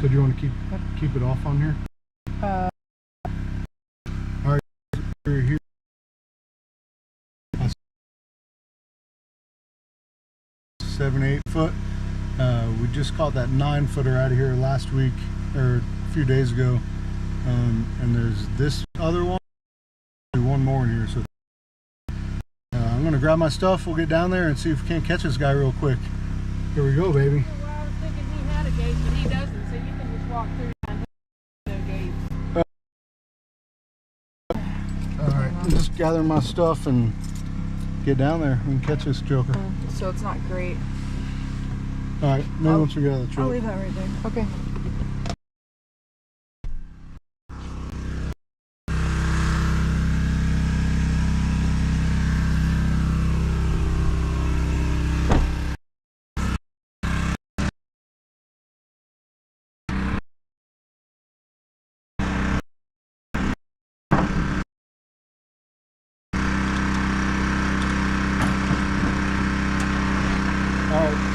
So do you want to keep it off on here? All right, we're here. 7-8 foot. We just caught that 9-footer out of here last week or a few days ago, and there's this other one. One more in here, so I'm gonna grab my stuff. We'll get down there and see if we can't catch this guy real quick. Here we go, baby. Well, I was thinking he had a gate, but he doesn't, so you can just walk through and no gate. Alright, I'm just gathering my stuff and get down there and catch this joker. So it's not great. Alright, maybe once we get out of the truck. I'll leave that right there. Okay.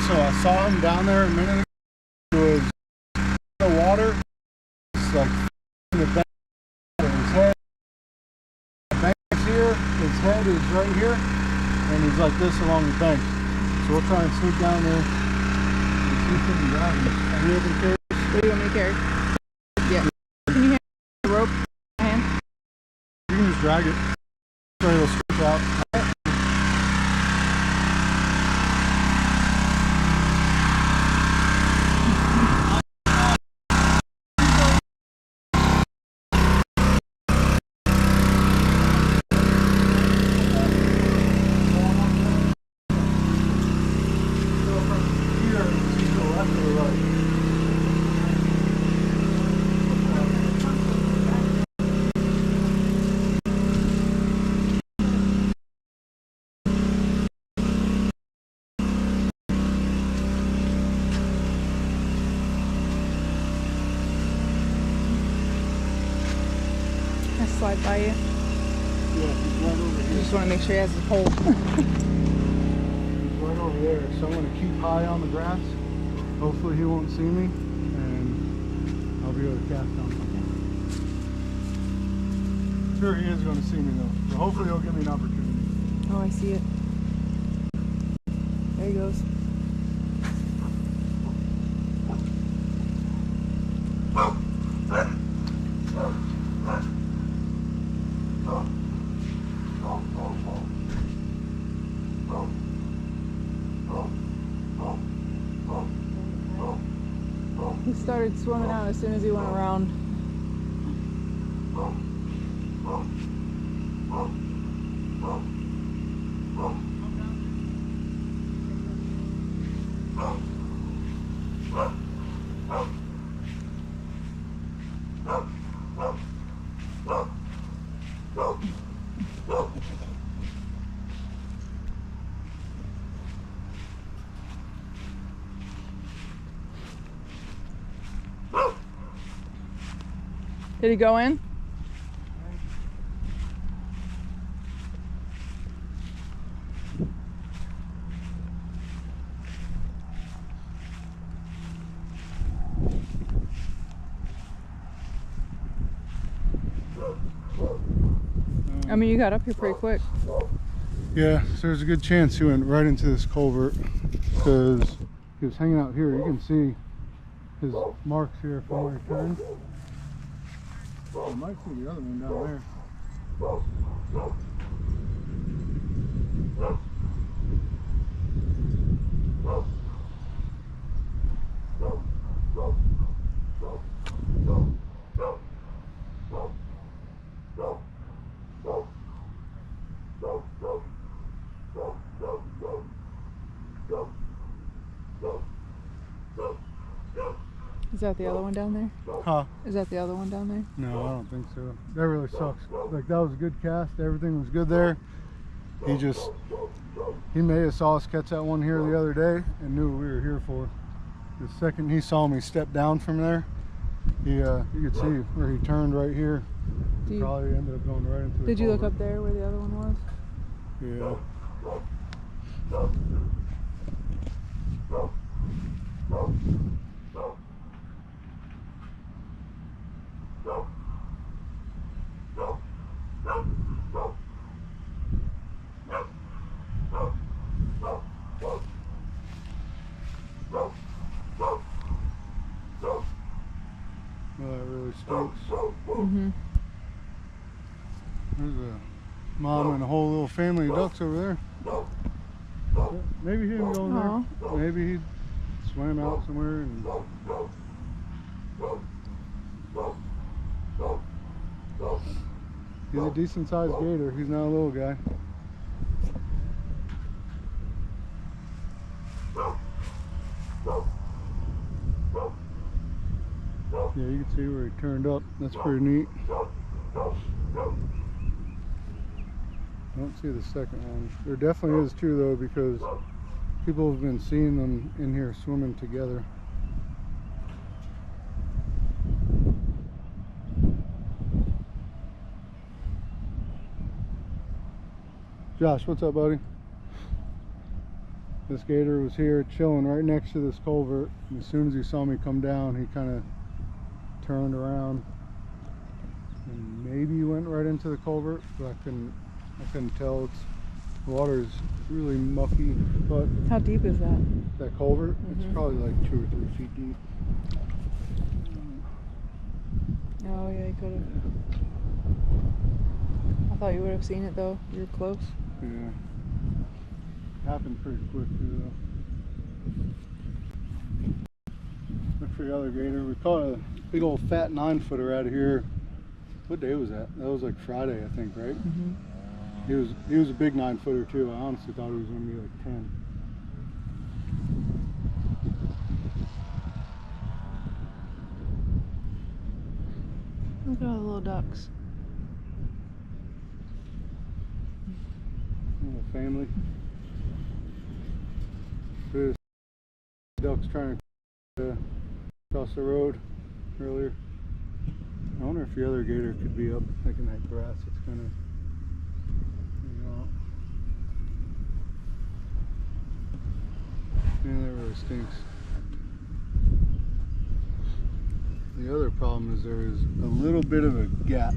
So I saw him down there a minute ago. It was in the water. It's like in the bank. His head, the bank's here. His head is right here, and he's like this along the bank. So we'll try and sneak down there and see if we can grab him. Are you able to carry? What do you want me to carry? Yeah. Can you hand the rope in my hand? You can just drag it. So it'll stretch out. Slide by you. Yeah, he's right over here. You just want to make sure he has his pole. He's right over there, so I'm going to keep high on the grass. Hopefully he won't see me, and I'll be able to cast on him. Sure, he is going to see me though, so hopefully he'll give me an opportunity. Oh, I see it. There he goes. He started swimming out as soon as he went around. Did he go in? I mean, you got up here pretty quick. Yeah, so there's a good chance he went right into this culvert because he was hanging out here. You can see his marks here from where he turned. You might see the other one down there. Is that the other one down there? Huh? Is that the other one down there? No, I don't think so. That really sucks. Like, that was a good cast. Everything was good there. He may have saw us catch that one here the other day and knew what we were here for. The second he saw me step down from there, you could see where he turned right here. Probably ended up going right into the Did you look culvert. up there where the other one was? Yeah. stinks. Mm-hmm. There's a mom and a whole little family of ducks over there. Maybe he didn't go in there. Maybe he swam out somewhere and... He's a decent sized gator. He's not a little guy. Yeah, you can see where he turned up. That's pretty neat. I don't see the second one. There definitely is two though, because people have been seeing them in here swimming together. Josh, what's up, buddy? This gator was here chilling right next to this culvert, and as soon as he saw me come down, he kind of turned around and maybe went right into the culvert, but I couldn't tell. The water is really mucky. But how deep is that? That culvert? It's probably like 2 or 3 feet deep. Oh yeah, you could have. I thought you would have seen it though. You were close. Yeah. Happened pretty quick too though. Look for the other gator. We caught a big old fat 9-footer out of here. What day was that? That was like Friday, I think, right? He was a big 9-footer too. I honestly thought he was going to be like 10. Look at all the little ducks. Little family. There's ducks trying to cross the road earlier. I wonder if the other gator could be up like in that grass. It's kind of, yeah, that really stinks. The other problem is there is a little bit of a gap,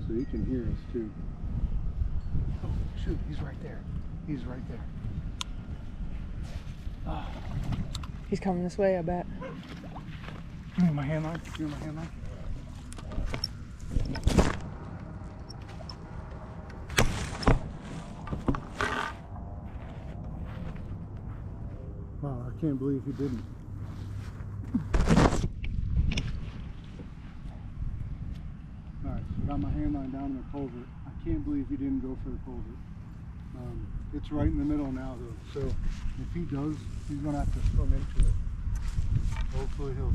so he can hear us too. Oh shoot, he's right there. He's right there. Oh. He's coming this way, I bet. Give me my hand line. Give me my hand line. Wow, I can't believe he didn't. Alright, so I got my hand line down in the culvert. I can't believe he didn't go for the culvert. It's right in the middle now though, so if he does, he's going to have to swim into it. Hopefully he'll...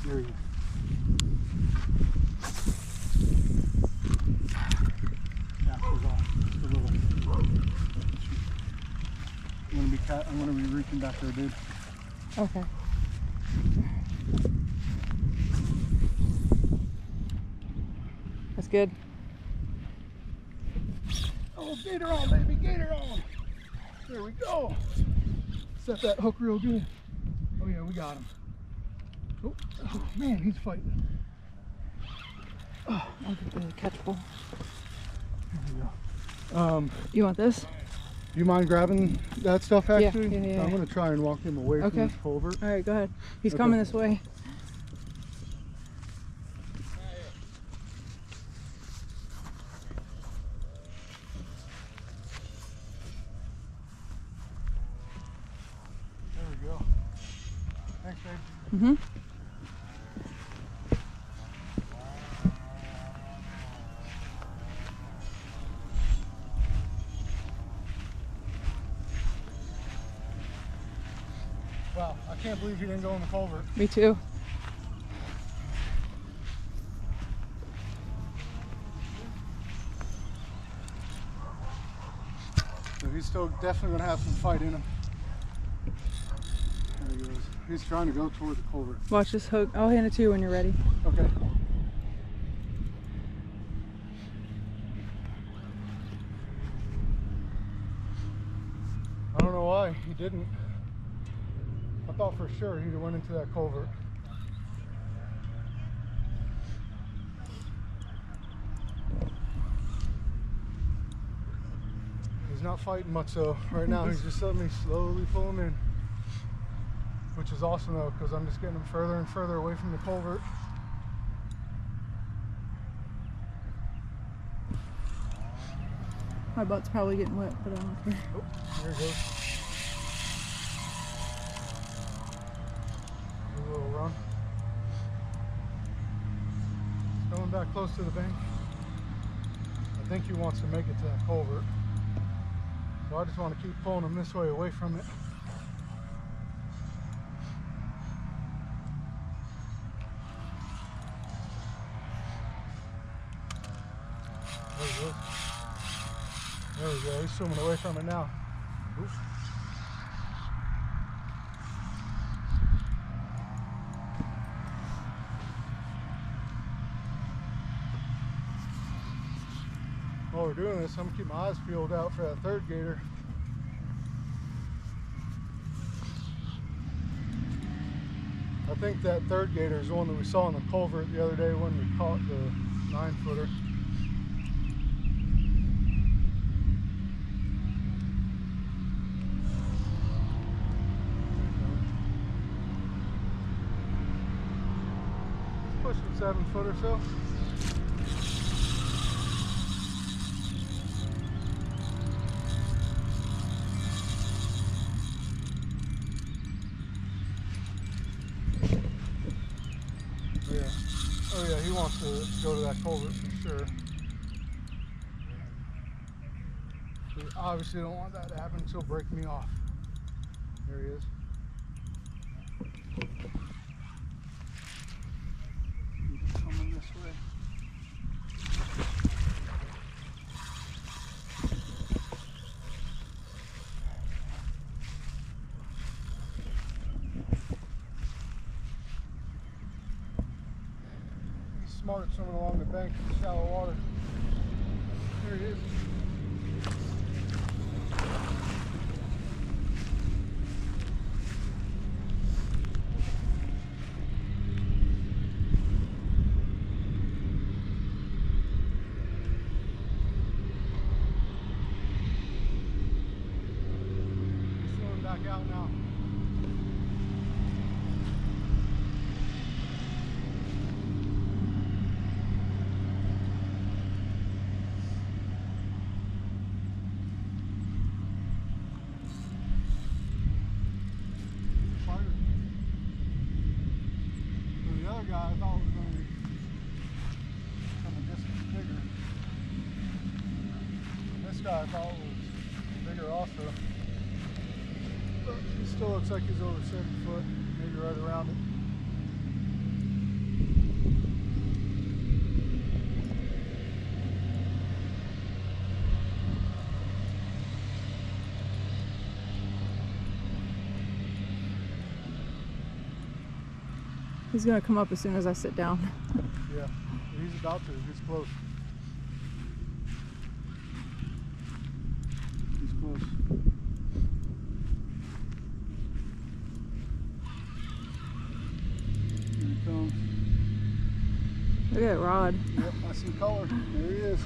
There he is. Captures off just a little. I'm gonna be reaching back there, dude. Okay. That's good. Oh, gator on, baby, gator on. There we go. Set that hook real good. Oh yeah, we got him. Oh, man, he's fighting. Oh, I'll get the catch pole. There we go. You want this? Do you mind grabbing that stuff actually? Yeah. I'm gonna try and walk him away from this culvert. All right, go ahead. He's coming this way. There we go. Thanks, babe. Mm-hmm. Wow, I can't believe he didn't go in the culvert. Me too. So he's still definitely gonna have some fight in him. There he goes. He's trying to go toward the culvert. Watch this hook. I'll hand it to you when you're ready. Okay. I don't know why he didn't. I thought for sure he'd have went into that culvert. He's not fighting much though. Right now he's just letting me slowly pull him in. Which is awesome though, because I'm just getting him further and further away from the culvert. My butt's probably getting wet, but I don't care. Oh, there it goes. A little run. It's coming back close to the bank. I think he wants to make it to that culvert. So I just want to keep pulling him this way away from it. There he goes. There we go. He's swimming away from it now. Oops. While we're doing this, I'm gonna keep my eyes peeled out for that third gator. I think that third gator is the one that we saw in the culvert the other day when we caught the 9-footer. Pushing 7 foot or so. Oh yeah, he wants to go to that culvert for sure. We obviously don't want that to happen, so he'll break me off. There he is. He's coming this way. Smart swimming along the bank in shallow water. There he is. He's swimming back out now. Guy I thought was going to be from a distance bigger. And this guy I thought was bigger also. But he still looks like he's over 7 foot, maybe right around it. He's gonna come up as soon as I sit down. Yeah, he's about to. He's close. He's close. Here he comes. Look at that rod. Yep, I see color. There he is.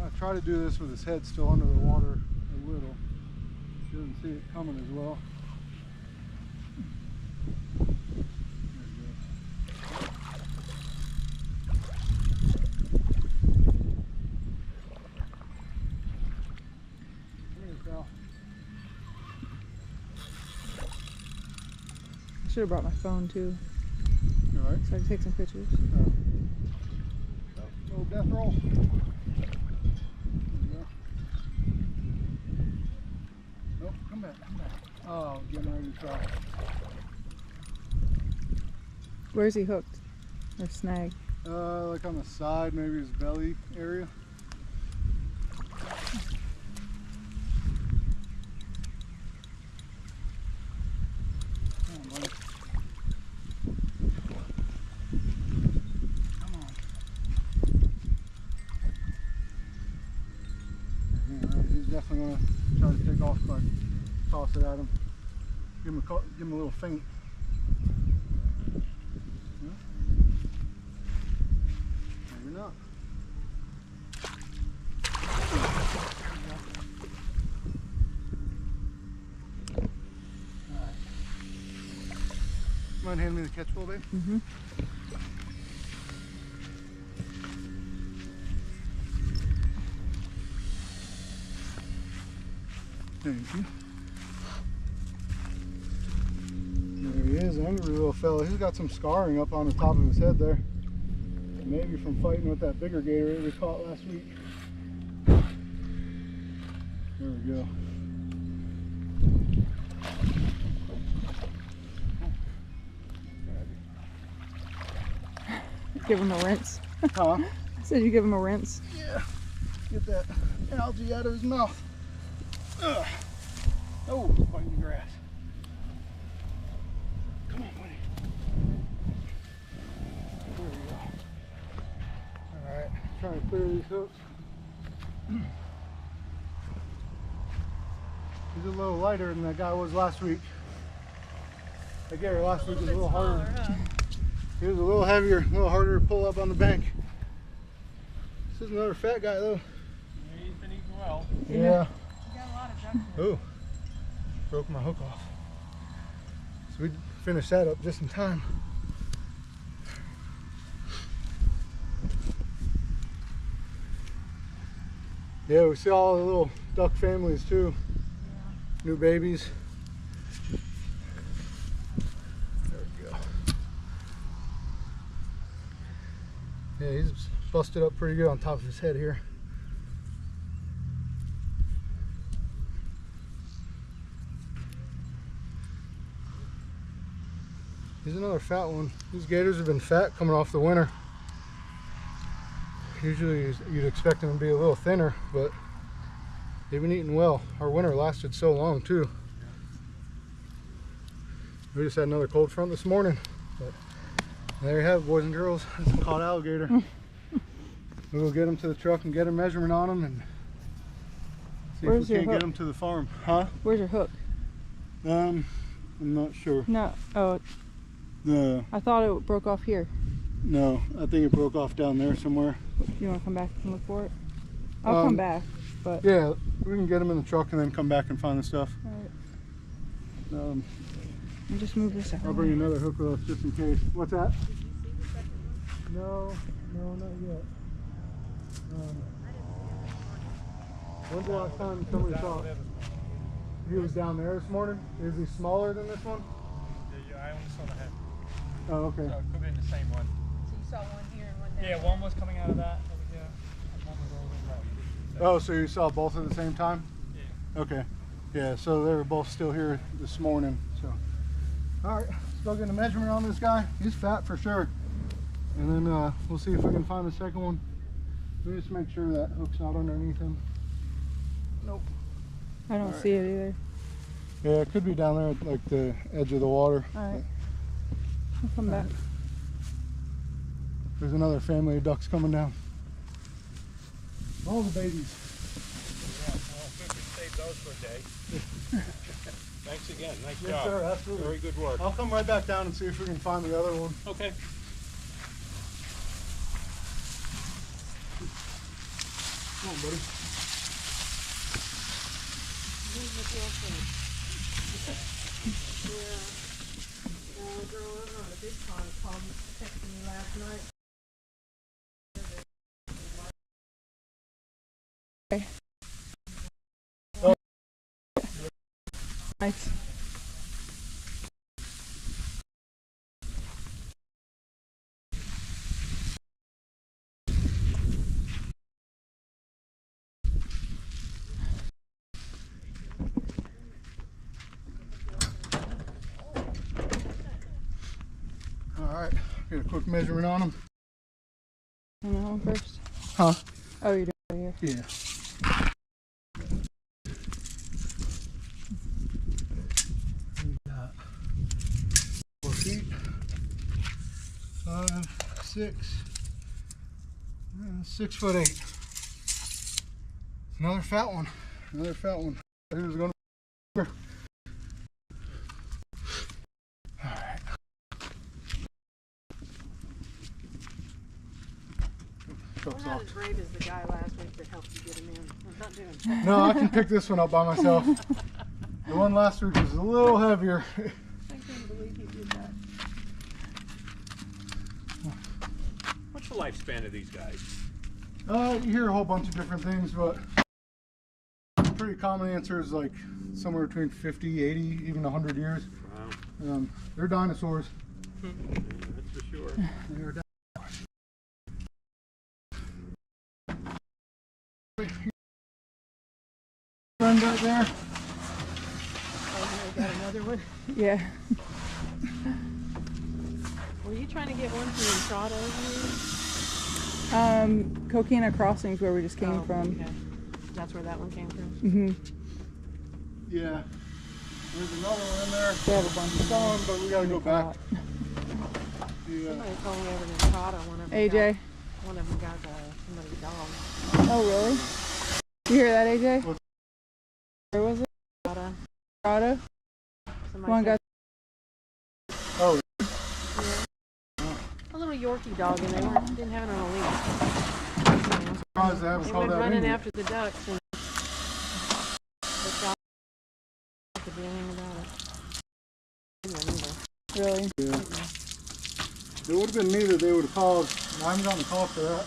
I try to do this with his head still under the water a little. He doesn't see it coming as well. Come here, pal. I should have brought my phone too, You all right? so I can take some pictures. Little death roll. Nope, come back, come back. Oh, getting ready to try. Where's he hooked? Or snag? Like on the side, maybe his belly area. Come on, definitely going to try to take off, but toss it at him. Give him a little feint. Yeah. Maybe not. Alright. Mind handing me the catch pole, babe? Mm-hmm. Thank you. There he is, angry little fella. He's got some scarring up on the top of his head there. Maybe from fighting with that bigger gator that we caught last week. There we go. Give him a rinse. Huh? I said you give him a rinse. Yeah. Get that algae out of his mouth. Ugh. Oh, fighting the grass. Come on, buddy. There we go. Alright, trying to clear these hooks. He's a little lighter than that guy was last week. That gator last week was a little harder. Huh? He was a little heavier, a little harder to pull up on the bank. This is another fat guy though. Yeah, he's been eating well. Yeah. You got a lot of ducks. Oh, broke my hook off. So we finished that up just in time. Yeah, we see all the little duck families too. Yeah. New babies. There we go. Yeah, he's busted up pretty good on top of his head here. Here's another fat one. These gators have been fat coming off the winter. Usually you'd expect them to be a little thinner, but they've been eating well. Our winter lasted so long too. We just had another cold front this morning. But there you have it, boys and girls. That's a caught alligator. We'll get them to the truck and get a measurement on them and see Where's if we your can't hook? get them to the farm. Huh? Where's your hook? I'm not sure. No. Oh, I thought it broke off here. No, I think it broke off down there somewhere. You want to come back and look for it? I'll come back, but... Yeah, we can get them in the truck and then come back and find the stuff. Alright. I'll just move this out. I'll bring another hook with us just in case. What's that? No, not yet. When's the last time somebody saw it? He was down there this morning? Is he smaller than this one? Yeah, I only saw the head. Oh, okay. So it could be in the same one. So you saw one here and one there. Yeah, one was coming out of that over here, and one was over there. Oh, so you saw both at the same time? Yeah. Okay. Yeah, so they were both still here this morning. So, all right, still getting a measurement on this guy. He's fat for sure. And then we'll see if we can find the second one. Let me just make sure that hook's not underneath him. Nope. I don't see it either. Yeah, it could be down there at like the edge of the water. Alright. I'll come back. There's another family of ducks coming down. All the babies. Yeah, well, good we saved those for a day. Thanks again, nice Yes, job. sir, absolutely. Very good work. I'll come right back down and see if we can find the other one. Okay. Come on, buddy. Girl over on the big pond called me, texted me last night. Nice. All right, get a quick measurement on them. And that one first. Huh? Oh, you're doing it here. Yeah. We got 4 feet, 5, 6, 6'8". Another fat one. another fat one. He was going to. Alright. We're not as brave as the guy last week that helped you get him in. I'm not doing that. No, I can pick this one up by myself. The one last week was a little heavier. I can't believe he did that. What's the lifespan of these guys? You hear a whole bunch of different things, but pretty common answer is like somewhere between 50, 80, even 100 years. Wow. They're dinosaurs. Yeah, that's for sure. They're dinosaurs. Friend right there. Oh, I got another one. Yeah. Were you trying to get one from Entrada over Coquina Crossings, where we just came from. Okay. That's where that one came from? Mm-hmm. Yeah. There's another one in there. They have a bunch of Some, but we gotta go back. Yeah. Somebody told me over in Entrada one of them AJ. one of them got somebody's dog. Oh, really? You hear that, AJ? What's- Where was it? Entrada. Colorado? Somebody One said- Oh, a little Yorkie dog, and they didn't have it on a leash. surprised they haven't They called went that running in yet. after the ducks, and the dog could do anything about it. Didn't either. Really? Yeah. It would have been me that they would have called. I haven't gotten a call for that.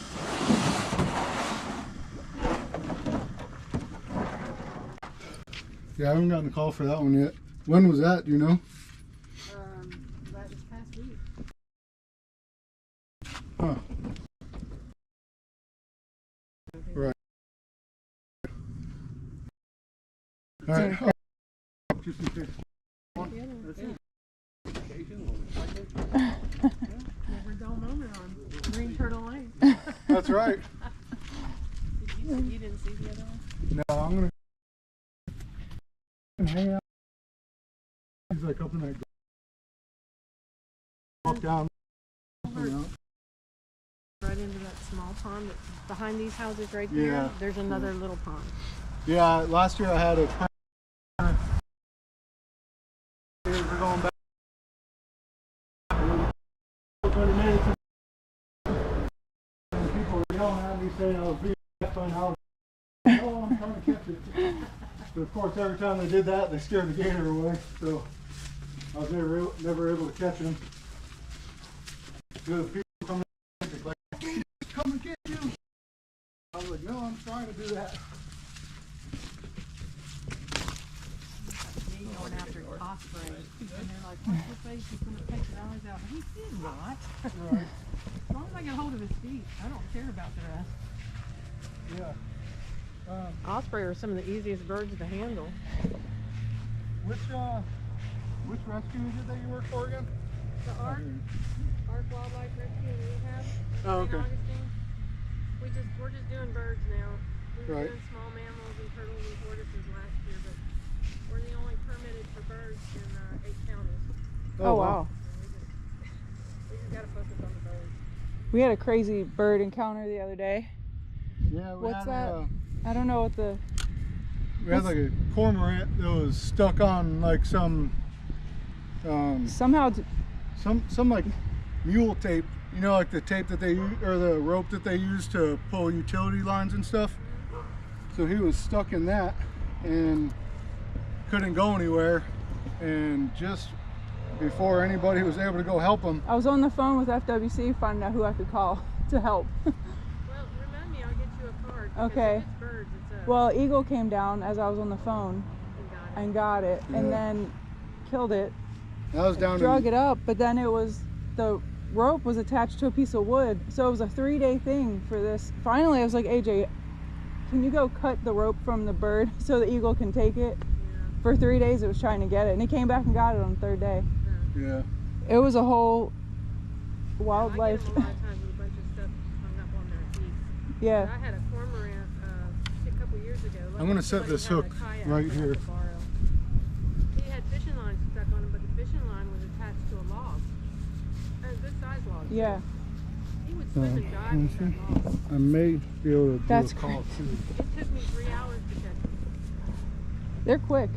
Yeah, I haven't gotten a call for that one yet. When was that, do you know? That was past week. Huh. Right. All right. Oh, just in case. Never a dull moment on Green Turtle Lane. That's right. You didn't see the other one? No, I'm gonna hang out. He's like up in that. Walk down. Right into that small pond that's behind these houses right there. Yeah. There's another little pond. Yeah, last year I had a. We're going back. People were yelling at me saying I was being by now. Oh, I'm trying to catch it. But of course, every time they did that, they scared the gator away. So I was never able to catch him. Good people coming in, like, come and get you. I was like, no, I'm trying to do that. Me going after osprey. And they're like, what's the face? He's going to take his eyes out. He did not. Right. As long as I get hold of his feet, I don't care about the rest. Yeah. Osprey are some of the easiest birds to handle. Which rescue is it that you work for again? The Ark Wildlife Rescue and Rehab. Oh, okay. St. Augustine. We're just doing birds now. We were Right. doing small mammals and turtles and tortoises last year, but we're the only permitted for birds in 8 counties. Oh, wow. We just gotta focus on the birds. We had a crazy bird encounter the other day. Yeah. We What's had that? I don't know what the... We had like a cormorant that was stuck on like some Somehow... some like mule tape, you know, like the tape that they use, or the rope that they use to pull utility lines and stuff. So he was stuck in that and couldn't go anywhere, and just before anybody was able to go help him. I was on the phone with FWC finding out who I could call to help. Well, remind me, I'll get you a card. Because Okay. if it's birds, it's a... Well, Eagle came down as I was on the phone and got it, and Yeah. then killed it, That was down drug in, it up, but then the rope was attached to a piece of wood, so it was a 3-day thing for this. Finally, I was like, AJ, can you go cut the rope from the bird so the eagle can take it? For 3 days it was trying to get it, and he came back and got it on the 3rd day. yeah. It was a whole I wildlife. get them a lot of times with a bunch of stuff hung up on their teeth. Yeah. I had a cormorant a couple years ago. I'm gonna set this hook right here. He had fishing lines stuck on him, but the fishing line was attached to a log. A good sized log. Yeah. He would swim and dive with that log. I may be able to do That's a call too. It took me 3 hours to catch him. They're quick.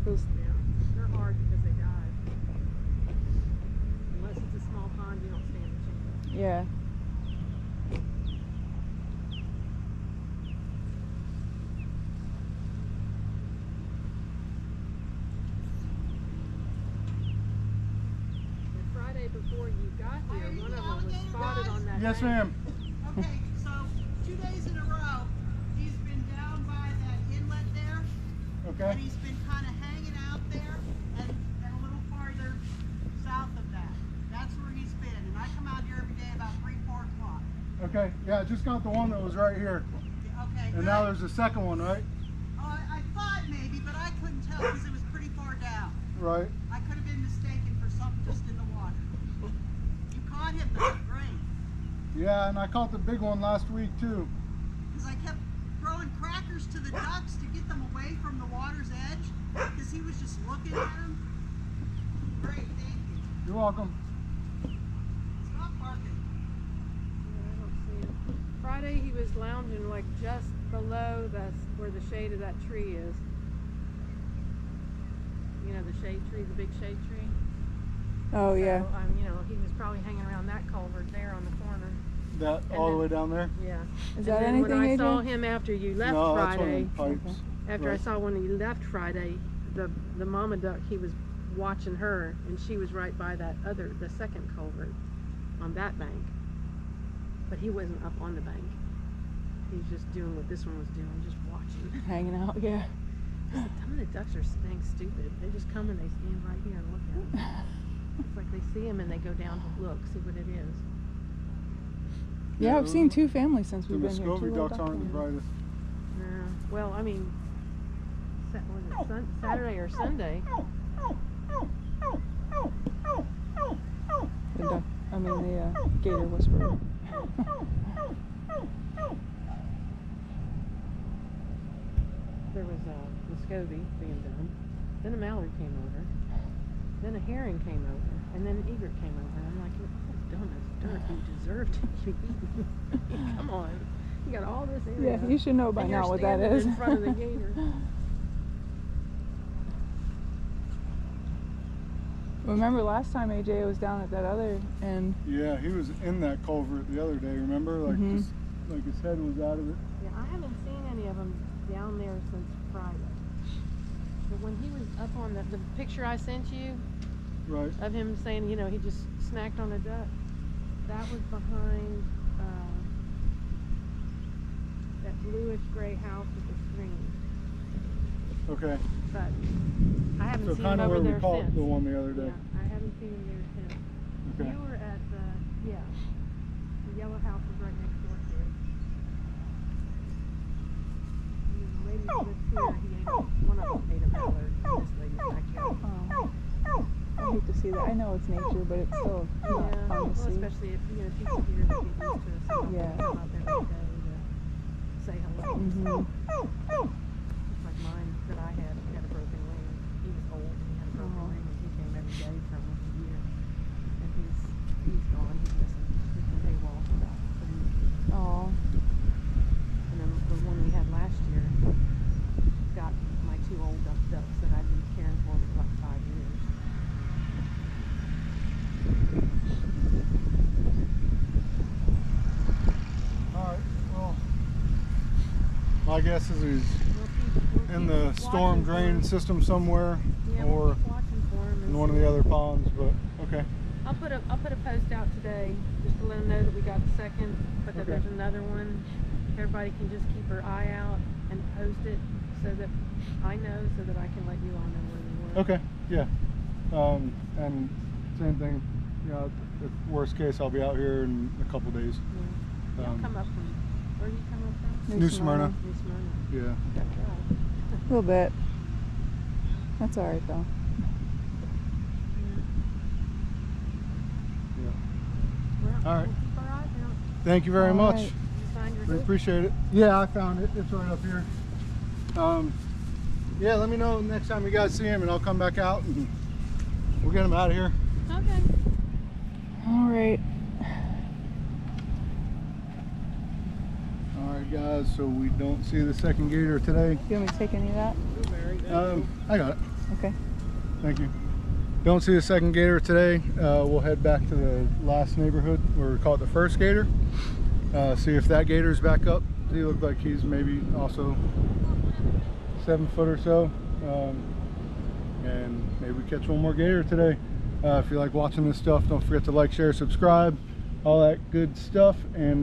Those, Yeah, they're hard because they dive. Unless it's a small pond, you don't stand a chance. yeah. And Friday before you got here, one of them was spotted on that Yes, bank. ma'am. Okay, so 2 days in a row, he's been down by that inlet there, Okay. and he's been kind of hanging out there, and a little farther south of that. That's where he's been, and I come out here every day about 3, 4 o'clock. Okay. Yeah, I just got the one that was right here. Okay, And good. now there's a second one, right? Oh, I thought maybe, but I couldn't tell because it was pretty far down. Right. I could have been mistaken for something just in the water. You caught him though, great. Yeah, and I caught the big one last week too. Because I kept throwing crackers to the ducks to get them away from the water's edge, because he was just looking at them. Great, thank you. You're welcome. Stop barking. Yeah, I don't see him. Friday he was lounging like just below where the shade of that tree is. You know, the shade tree, the big shade tree. Oh, yeah. So, you know, he was probably hanging around that culvert there on the corner. That all the way down there? Yeah. Is And that then anything, when I saw AJ? him after you left No, that's one Friday, of the pipes. after I Right. saw when you left Friday, the mama duck, he was watching her, and she was right by the second culvert on that bank. But he wasn't up on the bank. He was just doing what this one was doing, just watching. Hanging out, yeah. Some of the ducks are dang stupid. They just come and they stand right here and look at them. It's like they see him and they go down to look, see what it is. Yeah, I've seen 2 families since The we've been here. 2 Muscovy little ducks duck aren't the families. brightest. Well, I mean, was it Saturday or Sunday? The duck, I mean the gator whisperer. There was a Muscovy being done. Then a mallard came over. Then a herring came over. And then an egret came over. And I'm like, oh, donuts, dirt, you deserve to be eaten. Come on. You got all this area. Yeah, you should know by and now you're what that standing is. in front of the gator. Remember last time AJ was down at that other end? Yeah, he was in that culvert the other day, remember? Like Mhm. just like his head was out of it. Yeah, I haven't seen any of them down there since Friday. But when he was up on the picture I sent you Right. of him saying, you know, he just snacked on a duck, that was behind that bluish gray house with the screen. Okay. But I haven't So seen him kind of over where we there caught since. the one the other day. Yeah, I haven't seen him there since. Okay. You were at the yellow house is right next door to it. And the lady that lives here, one of them ate a mallard in this lady's backyard. Oh. I hate to see that. I know it's nature, but it's still not Yeah, fun well, to see. especially if people here that get used to it, so Yeah. come up every day to say hello. Mhm. Just like mine that I had a broken wing. He was old and he had a broken wing, and he came every day for almost a year. And he's gone. He's missing. He's been AWOL for about 3 years. Oh. And then the one we had last year got my 2 old ducks that I've been caring for like 5 years. Alright, well my guess is he's We'll in keep the watching storm for drain him. system somewhere Yeah, we'll or keep watching for him. in and one of see. the other ponds, but okay. I'll put a post out today just to let them know that we got a second, but that Okay. there's another one. Everybody can just keep their eye out and post it so that I know, so that I can let you all know where they were. Okay, yeah. And same thing, you know, if worst case I'll be out here in a couple days. Yeah. Y'all Um, come up from, where do you come up from? New Smyrna. New Smyrna. Yeah. Got to drive. A little bit. That's alright though. Well, All right. we'll keep our eyes out. Thank you very All much. right. You find your We hook? appreciate it. Yeah, I found it. It's right up here. Yeah, let me know next time you guys see him and I'll come back out and we'll get him out of here. Okay. Alright. All right, guys, so we don't see the second gator today. Do you want me to take any of that? Blueberry. I got it. Okay. Thank you. Don't see a second gator today. We'll head back to the last neighborhood where we caught the first gator. See if that gator's back up. He looked like he's maybe also 7 foot or so. And maybe we catch one more gator today. If you like watching this stuff, don't forget to like, share, subscribe, all that good stuff. And